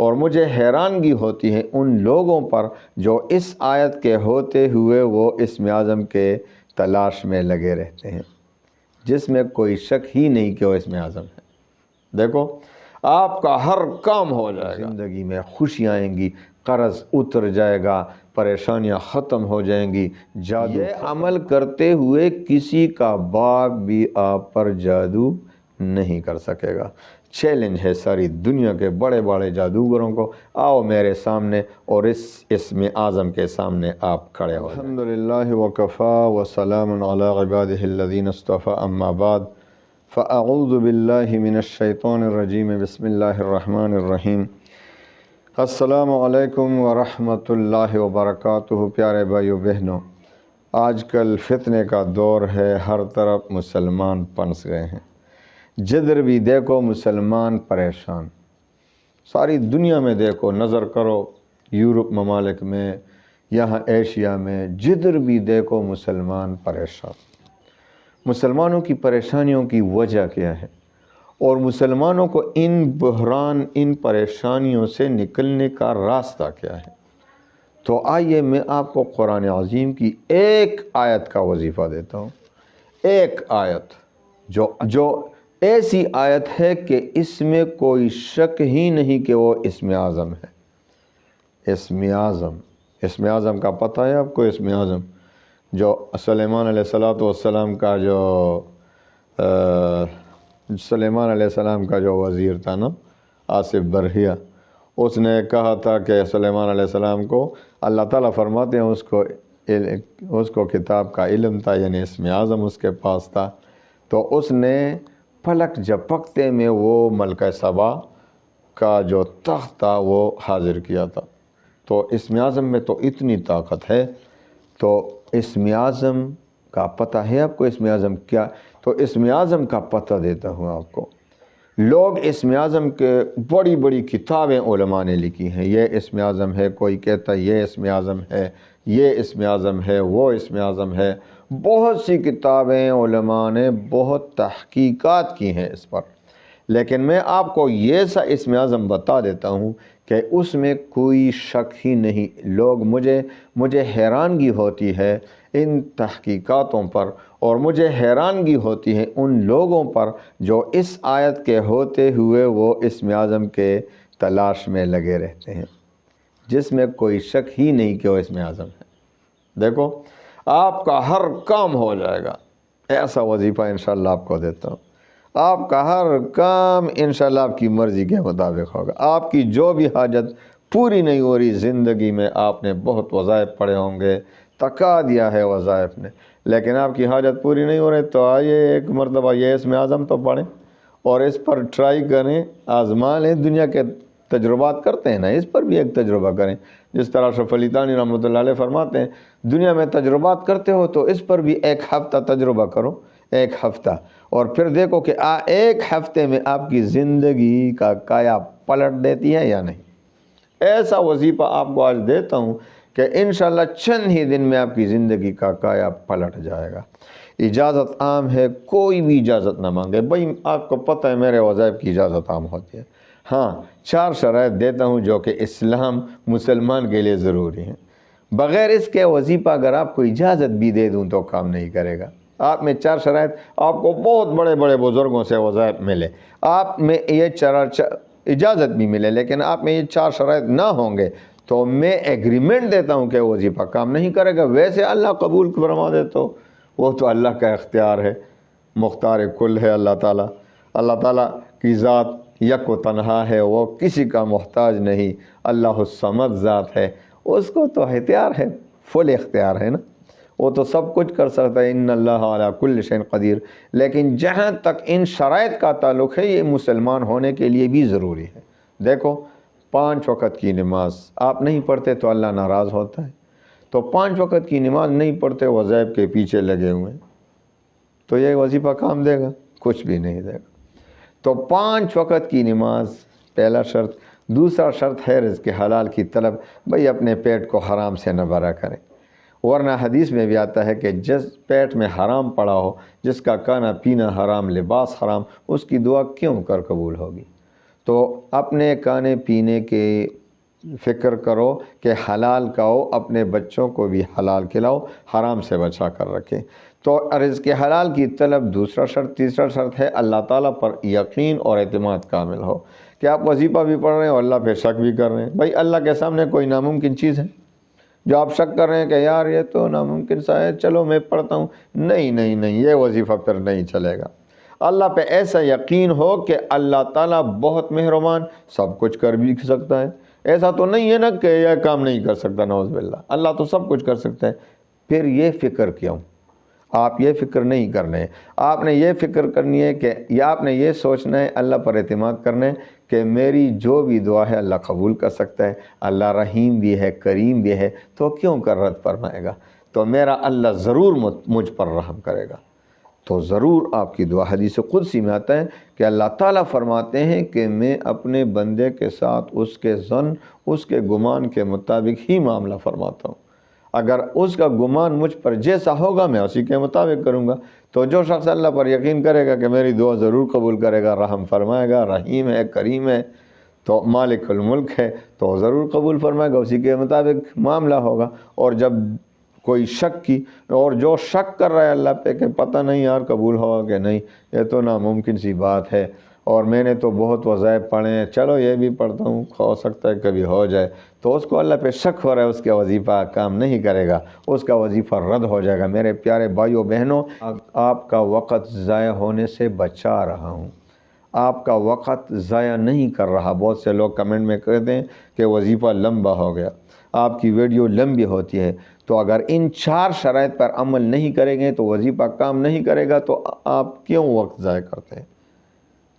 اور مجھے حیرانگی ہوتی ہے ان لوگوں پر جو اس آیت کے ہوتے ہوئے وہ اسم اعظم کے تلاش میں لگے رہتے ہیں، جس میں کوئی شک ہی نہیں کہ وہ اسم اعظم ہے۔ دیکھو آپ کا ہر کام ہو جائے گا، زندگی میں خوشیاں آئیں گی، قرض اتر جائے گا، پریشانیاں ختم ہو جائیں گی، جادو یہ عمل کرتے ہوئے کسی کا باپ بھی آپ پر جادو نہیں کر سکے گا۔ چیلنج ہے ساری دنیا کے بڑے بڑے جادوگروں کو، آؤ میرے سامنے اور اس اسم اعظم کے سامنے آپ کھڑے ہو۔ الحمدللہ وکفا وسلام علی عبادہ الذین اصطفی، اما بعد فاعوذ باللہ من الشیطان الرجیم، بسم اللہ الرحمن الرحیم۔ السلام علیکم ورحمۃ اللہ وبرکاتہ۔ پیارے بھائیو بہنوں، آج کل فتنے کا دور ہے، ہر طرف مسلمان پنس گئے ہیں، جدھر بھی دیکھو مسلمان پریشان۔ ساری دنیا میں دیکھو، نظر کرو، یورپ ممالک میں، یہاں ایشیا میں، جدھر بھی دیکھو مسلمان پریشان۔ مسلمانوں کی پریشانیوں کی وجہ کیا ہے اور مسلمانوں کو ان بحران، ان پریشانیوں سے نکلنے کا راستہ کیا ہے؟ تو آئیے میں آپ کو قرآن عظیم کی ایک آیت کا وظیفہ دیتا ہوں، ایک آیت جو ایسی آیت ہے کہ اس میں کوئی شک ہی نہیں کہ وہ اسم اعظم ہے۔ اسم اعظم کا پتہ ہے آپ کو؟ اسم اعظم جو سلیمان علیہ السلام کا جو وزیر تھا نا، آصف برہیہ، اس نے کہا تھا کہ سلیمان علیہ السلام کو اللہ تعالیٰ فرماتے ہیں اس کو کتاب کا علم تھا، یعنی اسم اعظم اس کے پاس تھا، تو اس نے پلک جھپکتے میں وہ ملکہ سبا کا جو تخت تھا وہ حاضر کیا تھا۔ تو اسم اعظم میں تو اتنی طاقت ہے۔ تو اسم اعظم کا پتہ ہے آپ کو؟ اسم اعظم کیا؟ تو اسم اعظم کا پتہ دیتا ہوں آپ کو۔ لوگ اسم اعظم کے بڑی بڑی کتابیں علماء نے لکھی ہیں، یہ اسم اعظم ہے، کوئی کہتا ہے یہ اسم اعظم ہے، یہ اسم اعظم ہے، وہ اسم اعظم ہے، بہت سی کتابیں علماء نے بہت تحقیقات کی ہیں اس پر۔ لیکن میں آپ کو یہ سا اسم اعظم بتا دیتا ہوں کہ اس میں کوئی شک ہی نہیں۔ لوگ مجھے حیرانگی ہوتی ہے ان تحقیقاتوں پر، اور مجھے حیرانگی ہوتی ہے ان لوگوں پر جو اس آیت کے ہوتے ہوئے وہ اسم اعظم کے تلاش میں لگے رہتے ہیں، جس میں کوئی شک ہی نہیں کہ وہ اسم اعظم ہے۔ دیکھو آپ کا ہر کام ہو جائے گا، ایسا وظیفہ انشاءاللہ آپ کو دیتا ہوں۔ آپ کا ہر کام انشاءاللہ آپ کی مرضی کے مطابق ہوگا۔ آپ کی جو بھی حاجت پوری نہیں ہو رہی زندگی میں، آپ نے بہت وظائف پڑھے ہوں گے، تکا دیا ہے وظائف نے، لیکن آپ کی حاجت پوری نہیں ہو رہی، تو آئیے ایک مرتبہ یہ اسم اعظم تو پڑھیں اور اس پر ٹرائی کریں، آزما لیں۔ دنیا کے تجربات کرتے ہیں نا، اس پر بھی ایک تجربہ کریں۔ جس طرح اشرف علی تھانوی رحمۃ اللہ علیہ فرماتے ہیں، دنیا میں تجربات کرتے ہو تو اس پر بھی ایک ہفتہ تجربہ کرو، ایک ہفتہ، اور پھر دیکھو کہ ایک ہفتے میں آپ کی زندگی کا کایا پلٹ دیتی ہے یا نہیں۔ ایسا وظیفہ آپ کو آج دیتا ہوں کہ انشاءاللہ چند ہی دن میں آپ کی زندگی کا کایا پلٹ جائے گا۔ اجازت عام ہے، کوئی بھی اجازت نہ مانگے۔ بھائی آپ کو پتہ ہے میرے وظائف کی اجازت عام ہوتی ہے۔ ہاں، 4 شرائط دیتا ہوں جو کہ اسلام مسلمان کے لیے ضروری ہیں۔ بغیر اس کے وظیفہ اگر آپ کو اجازت بھی دے دوں تو کام نہیں کرے گا۔ آپ میں 4 شرائط، آپ کو بہت بڑے بڑے بزرگوں سے وظائف ملے، آپ میں یہ اجازت بھی ملے، لیکن آپ میں یہ 4 شرائط نہ ہوں گے تو میں ایگریمنٹ دیتا ہوں کہ وظیفہ کام نہیں کرے گا۔ ویسے اللہ قبول فرما دے تو وہ تو اللہ کا اختیار ہے، مختار کل ہے اللہ تعالیٰ۔ اللہ تعالیٰ کی ذات یک و تنہا ہے، وہ کسی کا محتاج نہیں، اللہ الصمد ذات ہے، اس کو تو اختیار ہے، فل اختیار ہے نا، وہ تو سب کچھ کر سکتا ہے، ان اللہ علی کل شیء قدیر۔ لیکن جہاں تک ان شرائط کا تعلق ہے، یہ مسلمان ہونے کے لیے بھی ضروری ہے۔ دیکھو 5 وقت کی نماز آپ نہیں پڑھتے تو اللہ ناراض ہوتا ہے، تو 5 وقت کی نماز نہیں پڑھتے، وظائف کے پیچھے لگے ہوئے ہیں، تو یہ وظیفہ کام دے گا؟ کچھ بھی نہیں دے گا۔ تو 5 وقت کی نماز پہلا شرط۔ دوسرا شرط ہے رزق حلال کی طلب، بھئی اپنے پیٹ کو حرام سے نہ بھرا کریں، ورنہ حدیث میں بھی آتا ہے کہ جس پیٹ میں حرام پڑا ہو، جس کا کھانا پینا حرام، لباس حرام، اس کی دعا کیوں کر قبول ہوگی؟ تو اپنے کھانے پینے کے فکر کرو کہ حلال کھاؤ، اپنے بچوں کو بھی حلال کھلاؤ، حرام سے بچا کر رکھیں۔ تو رزق حلال کی طلب دوسرا شرط۔ تیسرا شرط ہے اللہ تعالیٰ پر یقین اور اعتماد کامل ہو، کہ آپ وظیفہ بھی پڑھ رہے ہیں اور اللہ پہ شک بھی کر رہے ہیں۔ بھائی اللہ کے سامنے کوئی ناممکن چیز ہے جو آپ شک کر رہے ہیں کہ یار یہ تو ناممکن سا ہے، چلو میں پڑھتا ہوں؟ نہیں نہیں نہیں، یہ وظیفہ پھر نہیں چلے گا۔ اللہ پہ ایسا یقین ہو کہ اللہ تعالیٰ بہت مہربان، سب کچھ کر بھی سکتا ہے۔ ایسا تو نہیں ہے نا کہ یہ کام نہیں کر سکتا، نعوذ باللہ، اللہ تو سب کچھ کر سکتا ہے۔ پھر یہ فکر کیوں؟ آپ یہ فکر نہیں کرنا ہے۔ آپ نے یہ فکر کرنی ہے کہ یا آپ نے یہ سوچنا ہے، اللہ پر اعتماد کرنا ہے کہ میری جو بھی دعا ہے اللہ قبول کر سکتا ہے، اللہ رحیم بھی ہے، کریم بھی ہے، تو کیوں کر رد فرمائے گا؟ تو میرا اللہ ضرور مجھ پر رحم کرے گا۔ تو ضرور آپ کی دعا، حدیث قدسی میں آتا ہے کہ اللہ تعالیٰ فرماتے ہیں کہ میں اپنے بندے کے ساتھ اس کے ظن، اس کے گمان کے مطابق ہی معاملہ فرماتا ہوں۔ اگر اس کا گمان مجھ پر جیسا ہوگا میں اسی کے مطابق کروں گا۔ تو جو شخص اللہ پر یقین کرے گا کہ میری دعا ضرور قبول کرے گا، رحم فرمائے گا، رحیم ہے، کریم ہے، تو مالک الملک ہے، تو ضرور قبول فرمائے گا، اسی کے مطابق معاملہ ہوگا۔ اور جب کوئی شک کی، اور جو شک کر رہا ہے اللہ پہ کہ پتہ نہیں یار قبول ہوگا کہ نہیں، یہ تو ناممکن سی بات ہے، اور میں نے تو بہت وظائف پڑھے ہیں، چلو یہ بھی پڑھتا ہوں، ہو سکتا ہے کبھی ہو جائے، تو اس کو اللہ پہ شک ہو رہا ہے، اس کا وظیفہ کام نہیں کرے گا، اس کا وظیفہ رد ہو جائے گا۔ میرے پیارے بھائیو بہنوں، آپ کا وقت ضائع ہونے سے بچا رہا ہوں، آپ کا وقت ضائع نہیں کر رہا۔ بہت سے لوگ کمنٹ میں کہتے ہیں کہ وظیفہ لمبا ہو گیا، آپ کی ویڈیو لمبی ہوتی ہے۔ تو اگر ان 4 شرائط پر عمل نہیں کریں گے تو وظیفہ کام نہیں کرے گا، تو آپ کیوں وقت ضائع کرتے ہیں؟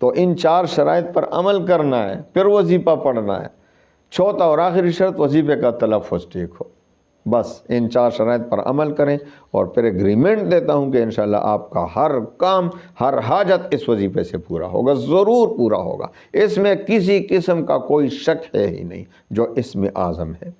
تو ان 4 شرائط پر عمل کرنا ہے، پھر وظیفہ پڑھنا ہے۔ چوتھا اور آخری شرط، وظیفے کا تلفظ ٹھیک ہو۔ بس ان 4 شرائط پر عمل کریں، اور پھر ایگریمنٹ دیتا ہوں کہ انشاءاللہ آپ کا ہر کام، ہر حاجت اس وظیفے سے پورا ہوگا، ضرور پورا ہوگا۔ اس میں کسی قسم کا کوئی شک ہے ہی نہیں، جو اسم اعظم ہے۔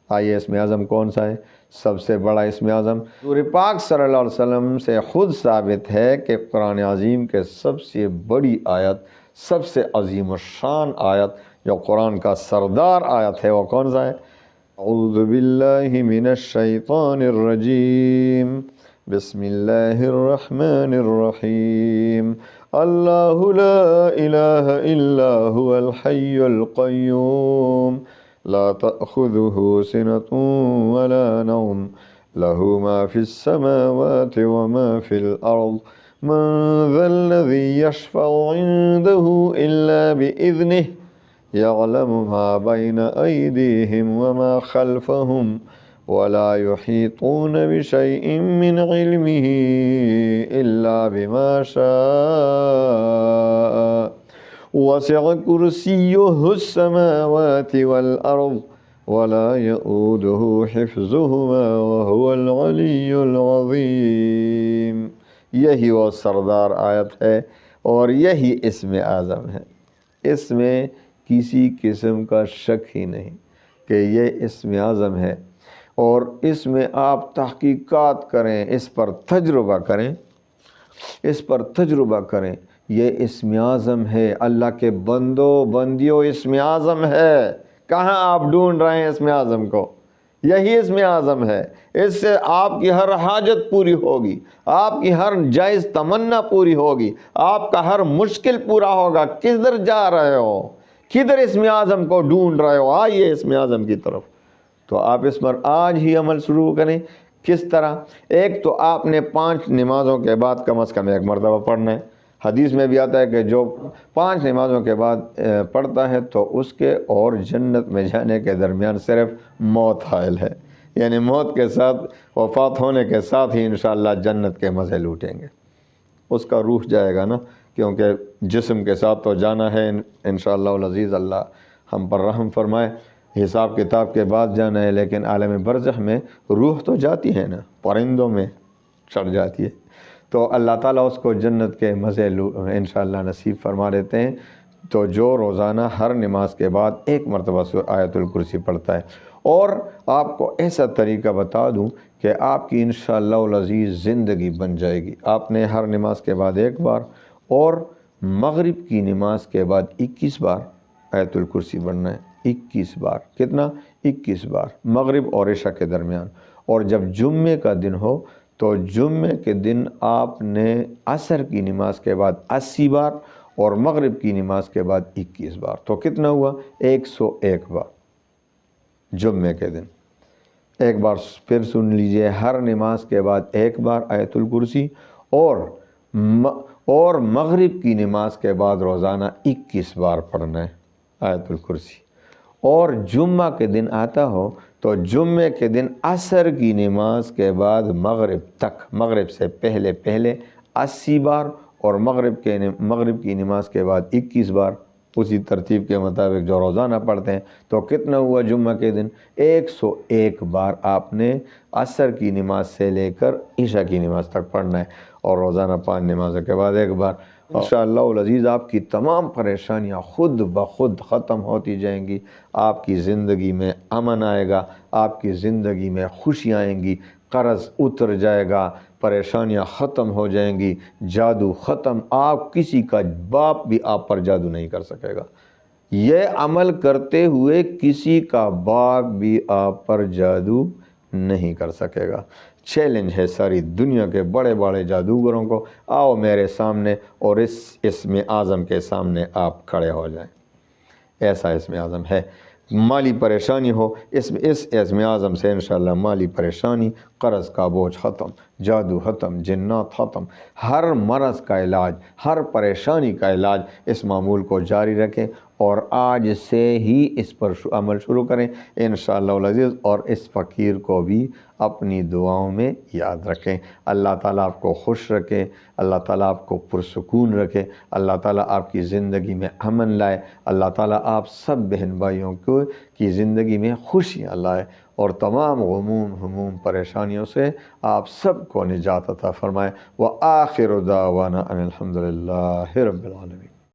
آئیے اسم اعظم کون سا ہے؟ سب سے بڑا اسم اعظم حضور پاک صلی اللہ علیہ وسلم سے خود ثابت ہے کہ قرآن عظیم کے سب سے بڑی آیت، سب سے عظیم الشان آیت، جو قرآن کا سردار آیت ہے، وہ کون سا ہے؟ اعوذ باللہ من الشیطان الرجیم، بسم اللہ الرحمن الرحیم، اللہ لا الہ الا هو الحی القیوم، لا تأخذه سنة ولا نوم، له ما في السماوات وما في الأرض، من ذا الذي يشفع عنده إلا بإذنه، يعلم ما بين أيديهم وما خلفهم، ولا يحيطون بشيء من علمه إلا بما شاء، وسع كرسيه السماوات والأرض، ولا يؤوده حفظهما وهو العلي العظيم۔ یہی وہ سردار آیت ہے، اور یہی اسم اعظم ہے۔ اس میں کسی قسم کا شک ہی نہیں کہ یہ اسم اعظم ہے، اور اس میں آپ تحقیقات کریں، اس پر تجربہ کریں، اس پر تجربہ کریں۔ یہ اسم اعظم ہے، اللہ کے بندو بندیوں، اسم اعظم ہے۔ کہاں آپ ڈھونڈ رہے ہیں اسم اعظم کو؟ یہی اسم اعظم ہے۔ اس سے آپ کی ہر حاجت پوری ہوگی، آپ کی ہر جائز تمنا پوری ہوگی، آپ کا ہر مشکل پورا ہوگا۔ کدھر جا رہے ہو؟ کدھر اسم اعظم کو ڈھونڈ رہے ہو؟ آئیے اسم اعظم کی طرف۔ تو آپ اس پر آج ہی عمل شروع کریں۔ کس طرح؟ ایک تو آپ نے 5 نمازوں کے بعد کم از کم 1 مرتبہ پڑھنا ہے۔ حدیث میں بھی آتا ہے کہ جو 5 نمازوں کے بعد پڑھتا ہے تو اس کے اور جنت میں جانے کے درمیان صرف موت حائل ہے، یعنی موت کے ساتھ، وفات ہونے کے ساتھ ہی انشاءاللہ جنت کے مزے لوٹیں گے۔ اس کا روح جائے گا نا، کیونکہ جسم کے ساتھ تو جانا ہے انشاءاللہ العزیز، اللہ ہم پر رحم فرمائے۔ حساب کتاب کے بعد جانا ہے، لیکن عالم برزخ میں روح تو جاتی ہے نا، پرندوں میں چڑھ جاتی ہے۔ تو اللہ تعالیٰ اس کو جنت کے مزے انشاءاللہ نصیب فرما دیتے ہیں۔ تو جو روزانہ ہر نماز کے بعد 1 مرتبہ آیت الکرسی پڑھتا ہے، اور آپ کو ایسا طریقہ بتا دوں کہ آپ کی انشاءاللہ العزیز زندگی بن جائے گی۔ آپ نے ہر نماز کے بعد 1 بار، اور مغرب کی نماز کے بعد 21 بار آیت الکرسی پڑھنا ہے، 21 بار، کتنا؟ 21 بار مغرب اور عشاء کے درمیان۔ اور جب جمعے کا دن ہو تو جمعے کے دن آپ نے عصر کی نماز کے بعد 80 بار اور مغرب کی نماز کے بعد 21 بار، تو کتنا ہوا؟ 101 بار جمعے کے دن۔ ایک بار پھر سن لیجئے، ہر نماز کے بعد ایک بار آیت الکرسی، اور مغرب کی نماز کے بعد روزانہ 21 بار پڑھنا ہے آیت الکرسی۔ اور جمعہ کے دن آتا ہو تو جمعے کے دن عصر کی نماز کے بعد مغرب تک، مغرب سے پہلے 80 بار اور مغرب کی نماز کے بعد 21 بار، اسی ترتیب کے مطابق جو روزانہ پڑھتے ہیں۔ تو کتنا ہوا جمعہ کے دن؟ 101 بار آپ نے عصر کی نماز سے لے کر عشاء کی نماز تک پڑھنا ہے، اور روزانہ 5 نمازوں کے بعد ایک بار۔ انشاءاللہ العزیز آپ کی تمام پریشانیاں خود بخود ختم ہوتی جائیں گی، آپ کی زندگی میں امن آئے گا، آپ کی زندگی میں خوشیاں آئیں گی، قرض اتر جائے گا، پریشانیاں ختم ہو جائیں گی، جادو ختم، آپ کسی کا باپ بھی آپ پر جادو نہیں کر سکے گا۔ یہ عمل کرتے ہوئے کسی کا باپ بھی آپ پر جادو نہیں کر سکے گا۔ چیلنج ہے ساری دنیا کے بڑے بڑے جادوگروں کو، آؤ میرے سامنے اور اس اسم اعظم کے سامنے آپ کھڑے ہو جائیں۔ ایسا اسم اعظم ہے۔ مالی پریشانی ہو، اس اسم اعظم سے انشاءاللہ مالی پریشانی، قرض کا بوجھ ختم، جادو ختم، جنات ختم، ہر مرض کا علاج، ہر پریشانی کا علاج اس معمول کو جاری رکھیں، اور آج سے ہی اس پر عمل شروع کریں انشاءاللہ العزیز، اور اس فقیر کو بھی اپنی دعاؤں میں یاد رکھیں۔ اللہ تعالیٰ آپ کو خوش رکھے، اللہ تعالیٰ آپ کو پرسکون رکھے، اللہ تعالیٰ آپ کی زندگی میں امن لائے، اللہ تعالیٰ آپ سب بہن بھائیوں کی زندگی میں خوشیاں لائے، اور تمام غموم ہموم پریشانیوں سے آپ سب کو نجات عطا فرمائے۔ وآخر دعوانا ان الحمد للہ رب العالمین۔